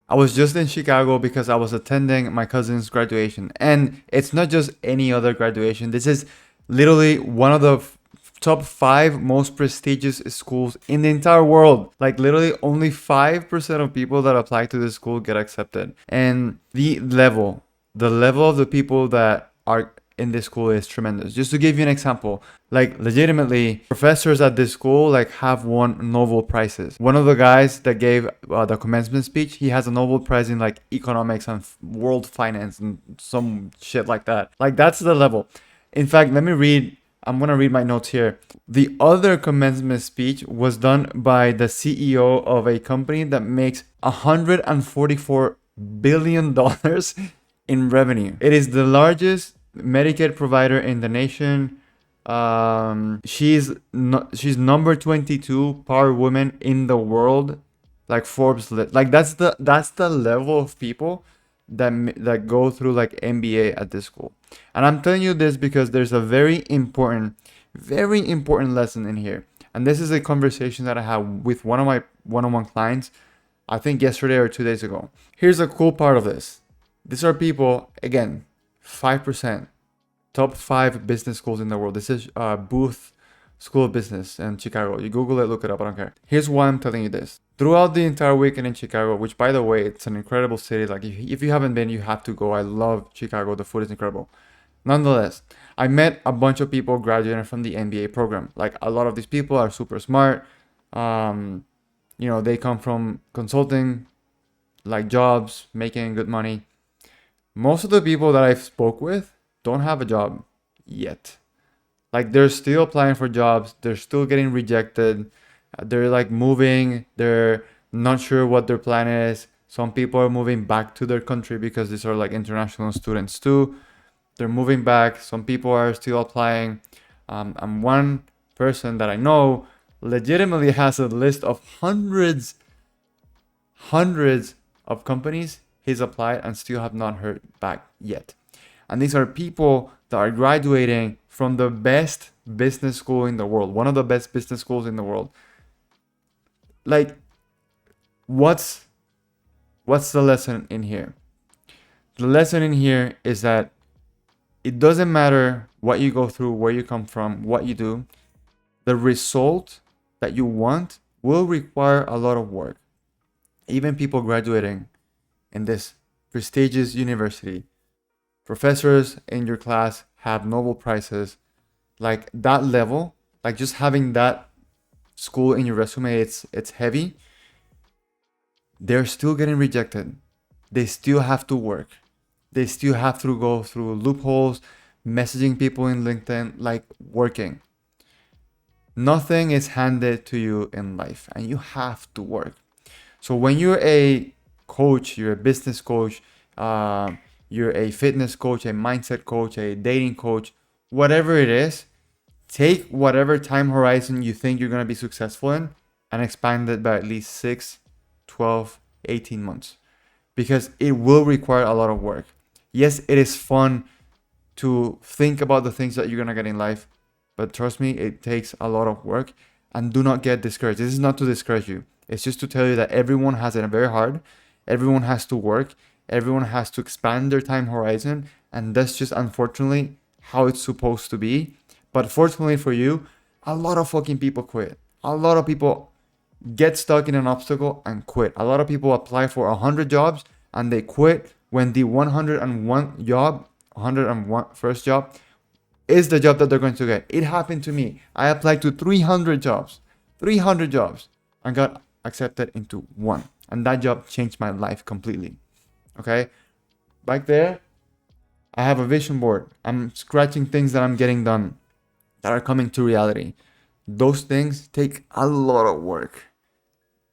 I was just in Chicago because I was attending my cousin's graduation. And it's not just any other graduation. This is literally one of the top five most prestigious schools in the entire world. Like literally only 5% of people that apply to this school get accepted. And the level of the people that are in this school is tremendous. Just to give you an example, like legitimately, professors at this school like have won Nobel prizes. One of the guys that gave the commencement speech, he has a Nobel prize in like economics and world finance and some shit like that. Like that's the level. In fact, let me read. I'm gonna read my notes here. The other commencement speech was done by the CEO of a company that makes $144 billion in revenue. It is the largest Medicaid provider in the nation. She's number 22 power woman in the world, like Forbes list. Like that's the level of people that go through like MBA at this school. And I'm telling you this because there's a very important lesson in here. And this is a conversation that I had with one of my one-on-one clients, I think yesterday or 2 days ago. Here's the cool part of this. These are people, again, 5%, top 5 business schools in the world. This is Booth School of Business in Chicago. You Google it, look it up, I don't care. Here's why I'm telling you this. Throughout the entire weekend in Chicago, which by the way, it's an incredible city. Like if you haven't been, you have to go. I love Chicago. The food is incredible. Nonetheless, I met a bunch of people graduating from the MBA program. Like a lot of these people are super smart. They come from consulting, like jobs, making good money. Most of the people that I've spoke with don't have a job yet. Like they're still applying for jobs. They're still getting rejected. They're like moving. They're not sure what their plan is. Some people are moving back to their country because these are like international students too. They're moving back. Some people are still applying. And one person that I know legitimately has a list of hundreds of companies he's applied and still have not heard back yet. And these are people that are graduating from the best business school in the world, one of the best business schools in the world. Like, what's the lesson in here? The lesson in here is that it doesn't matter what you go through, where you come from, what you do. The result that you want will require a lot of work. Even people graduating in this prestigious university, professors in your class have Nobel prizes. Like that level, like just having that school in your resume, it's heavy. They're still getting rejected. They still have to work. They still have to go through loopholes, messaging people in LinkedIn, like working. Nothing is handed to you in life, and you have to work. So when you're a coach, you're a business coach, you're a fitness coach, a mindset coach, a dating coach, whatever it is, take whatever time horizon you think you're going to be successful in and expand it by at least 6, 12, 18 months. Because it will require a lot of work. Yes, it is fun to think about the things that you're going to get in life, but trust me, it takes a lot of work. And do not get discouraged. This is not to discourage you. It's just to tell you that everyone has it very hard. Everyone has to work. Everyone has to expand their time horizon. And that's just unfortunately how it's supposed to be. But fortunately for you, a lot of fucking people quit. A lot of people get stuck in an obstacle and quit. A lot of people apply for 100 jobs and they quit when the 101 first job is the job that they're going to get. It happened to me. I applied to 300 jobs, and got accepted into one. And that job changed my life completely. Okay? Back there, I have a vision board. I'm scratching things that I'm getting done that are coming to reality. Those things take a lot of work.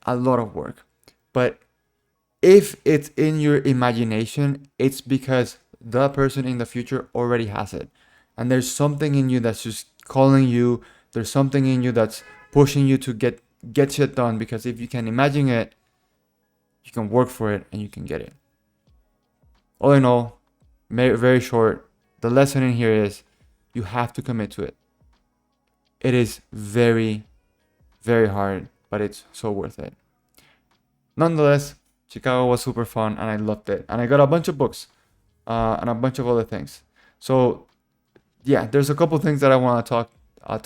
A lot of work. But if it's in your imagination, it's because the person in the future already has it. And there's something in you that's just calling you. There's something in you that's pushing you to get shit done. Because if you can imagine it, you can work for it and you can get it. All in all, very short, the lesson in here is you have to commit to it. It is very, very hard, but it's so worth it. Nonetheless, Chicago was super fun, and I loved it. And I got a bunch of books, and a bunch of other things. So yeah, there's a couple things that I want to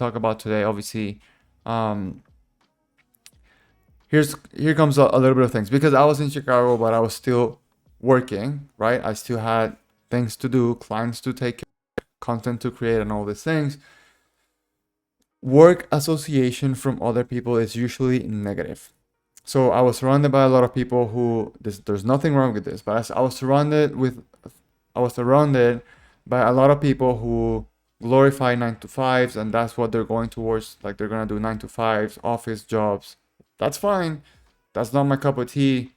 talk about today. Obviously, um, here comes a little bit of things, because I was in Chicago, but I was still working, right? I still had things to do, clients to take care of, content to create, and all these things. Work association from other people is usually negative. So I was surrounded by a lot of people who there's nothing wrong with this, but I was surrounded by a lot of people who glorify 9 to 5s, and that's what they're going towards. Like, they're gonna do 9 to 5s, office jobs. That's fine. That's not my cup of tea,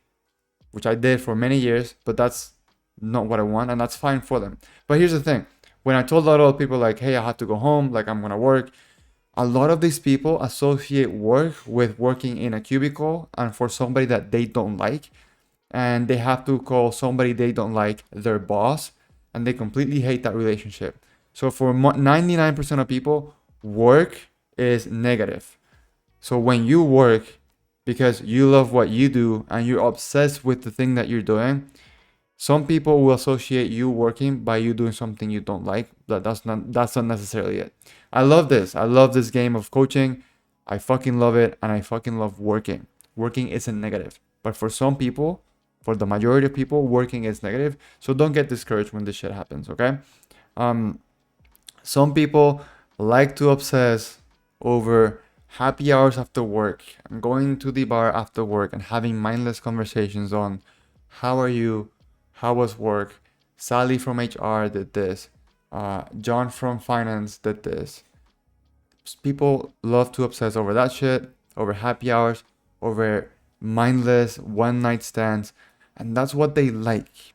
which I did for many years, but that's not what I want, and that's fine for them. But here's the thing. When I told a lot of people, like, hey, I have to go home, like, I'm gonna work, a lot of these people associate work with working in a cubicle and for somebody that they don't like, and they have to call somebody they don't like their boss, and they completely hate that relationship. So for 99% of people, work is negative. So when you work because you love what you do and you're obsessed with the thing that you're doing, some people will associate you working by you doing something you don't like. That's not necessarily it. I love this. I love this game of coaching. I fucking love it, and I fucking love working. Working isn't negative. But for some people, for the majority of people, working is negative. So don't get discouraged when this shit happens, okay? Some people like to obsess over happy hours after work and going to the bar after work and having mindless conversations on how are you, how was work, Sally from HR did this, John from finance did this. People love to obsess over that shit, over happy hours, over mindless one night stands, and that's what they like.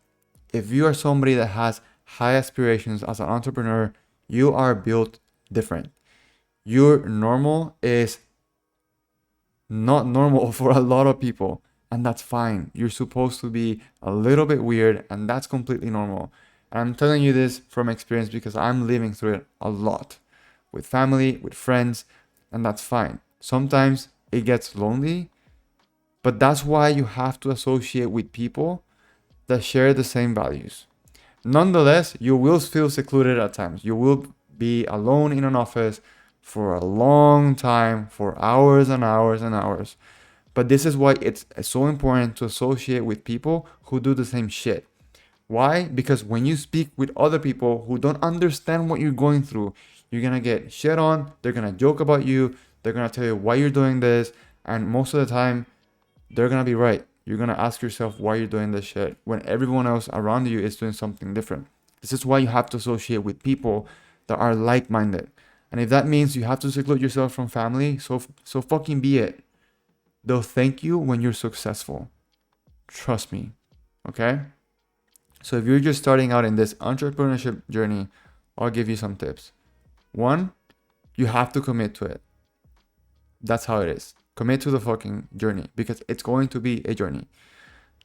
If you are somebody that has high aspirations as an entrepreneur, you are built different. Your normal is not normal for a lot of people, and that's fine. You're supposed to be a little bit weird, and that's completely normal. And I'm telling you this from experience because I'm living through it a lot with family, with friends, and that's fine. Sometimes it gets lonely, but that's why you have to associate with people that share the same values. Nonetheless, you will feel secluded at times. You will be alone in an office for a long time, for hours and hours and hours. But this is why it's so important to associate with people who do the same shit. Why? Because when you speak with other people who don't understand what you're going through, you're gonna get shit on, they're gonna joke about you, they're gonna tell you why you're doing this, and most of the time, they're gonna be right. You're gonna ask yourself why you're doing this shit when everyone else around you is doing something different. This is why you have to associate with people that are like-minded. And if that means you have to seclude yourself from family, so fucking be it. They'll thank you when you're successful. Trust me. Okay? So if you're just starting out in this entrepreneurship journey, I'll give you some tips. 1, you have to commit to it. That's how it is. Commit to the fucking journey because it's going to be a journey.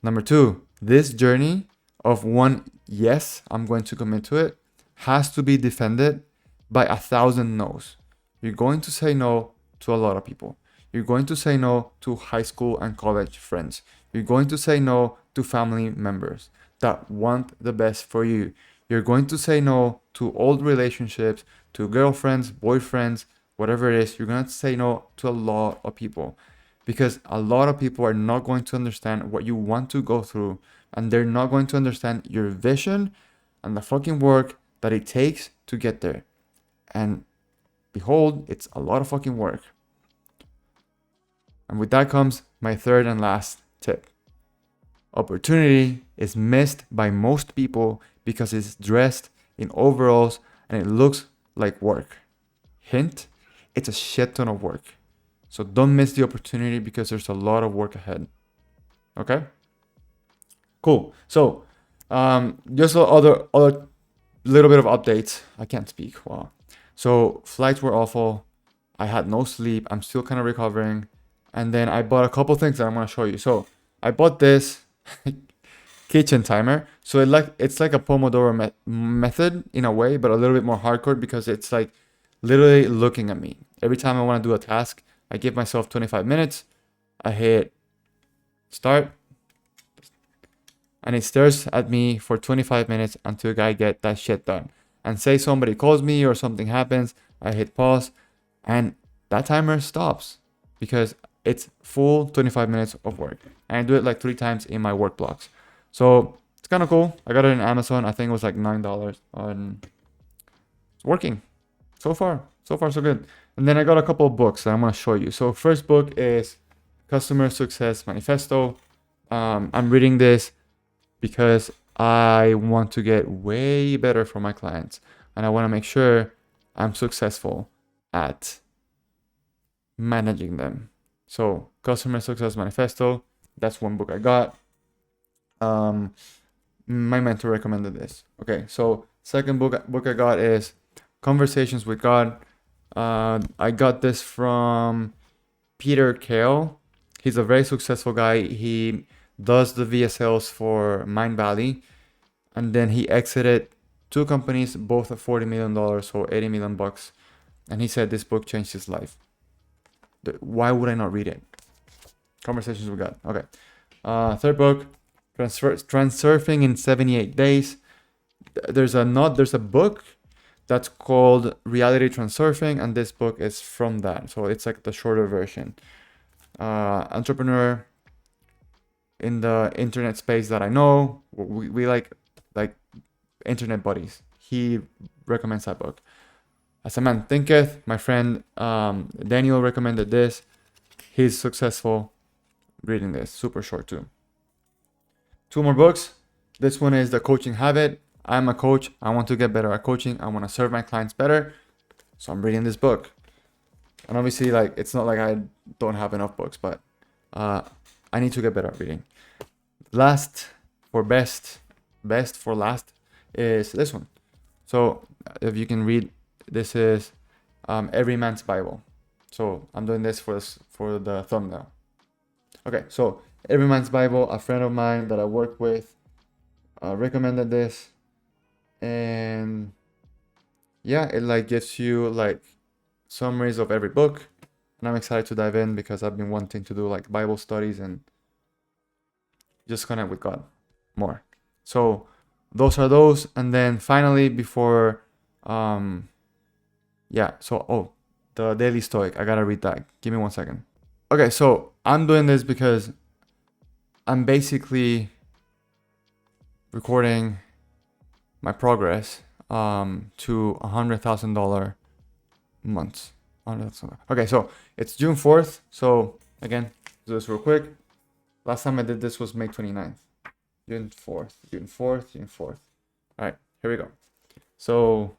Number 2, this journey of one, yes, I'm going to commit to it, has to be defended by 1,000 no's. You're going to say no to a lot of people. You're going to say no to high school and college friends. You're going to say no to family members that want the best for you. You're going to say no to old relationships, to girlfriends, boyfriends, whatever it is. You're going to say no to a lot of people because a lot of people are not going to understand what you want to go through, and they're not going to understand your vision and the fucking work that it takes to get there. And behold, it's a lot of fucking work. And with that comes my third and last tip. Opportunity is missed by most people because it's dressed in overalls and it looks like work. Hint, it's a shit ton of work. So don't miss the opportunity because there's a lot of work ahead. Okay? Cool. So just other little bit of updates. I can't speak. Wow. So flights were awful. I had no sleep. I'm still kind of recovering. And then I bought a couple things that I'm going to show you. So I bought this kitchen timer. So it's like a Pomodoro method in a way, but a little bit more hardcore because it's like literally looking at me. Every time I want to do a task, I give myself 25 minutes. I hit start. and it stares at me for 25 minutes until I get that shit done. And say somebody calls me or something happens, I hit pause, and that timer stops because it's full 25 minutes of work. And I do it like 3 times in my work blocks. So it's kind of cool. I got it in Amazon. I think it was like $9, and it's working so far. So far, so good. And then I got a couple of books that I'm going to show you. So first book is Customer Success Manifesto. I'm reading this because I want to get way better for my clients, and I want to make sure I'm successful at managing them. So Customer Success Manifesto, that's one book I got. My mentor recommended this. Okay, so second book I got is Conversations with God. I got this from Peter Kale. He's a very successful guy. He does the VSLs for Mind Valley, and then he exited 2 companies, both at $40 million, so $80 million bucks. And he said this book changed his life. Why would I not read it? Conversations with God. Okay. Third book, Transurfing in 78 Days. There's a book that's called Reality Transurfing, and this book is from that. So it's like the shorter version. Entrepreneur in the internet space that I know, we like internet buddies. He recommends that book. As a Man Thinketh, my friend Daniel recommended this. He's successful reading this. Super short too. 2 more books. This one is The Coaching Habit. I'm a coach. I want to get better at coaching. I want to serve my clients better. So I'm reading this book. And obviously, like, it's not like I don't have enough books, but I need to get better at reading. Best for last is this one. So if you can read, this is Every Man's Bible. So I'm doing this for the thumbnail. Okay, so Every Man's Bible, a friend of mine that I work with recommended this, and yeah, it like gives you like summaries of every book, and I'm excited to dive in because I've been wanting to do like Bible studies and just connect with God more. So those are those. And then finally, before the Daily Stoic, I gotta read that. Give me 1 second. Okay, so I'm doing this because I'm basically recording my progress to $100,000 months. Okay, so it's June 4th. So again, do this real quick. Last time I did this was May 29th. June 4th. All right, here we go. So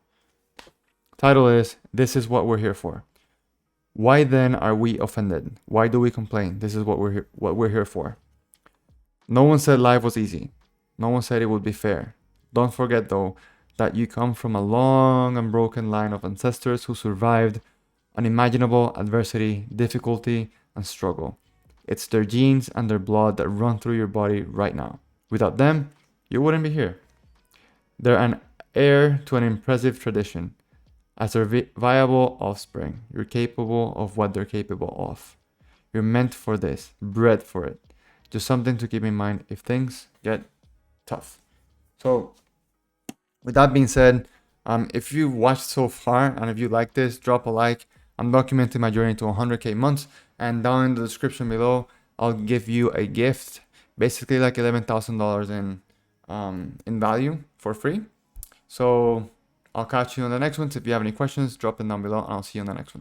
title is This is What We're Here For. Why then are we offended? Why do we complain? This is what we're here for. No one said life was easy. No one said it would be fair. Don't forget though that you come from a long and broken line of ancestors who survived unimaginable adversity, difficulty, and struggle. It's their genes and their blood that run through your body right now. Without them, you wouldn't be here. They're an heir to an impressive tradition. As their viable offspring, you're capable of what they're capable of. You're meant for this, bred for it. Just something to keep in mind if things get tough. So, with that being said, if you watched so far and if you like this, drop a like. I'm documenting my journey to 100K months, and down in the description below, I'll give you a gift, basically like $11,000 in value for free. So I'll catch you on the next one. If you have any questions, drop them down below, and I'll see you on the next one.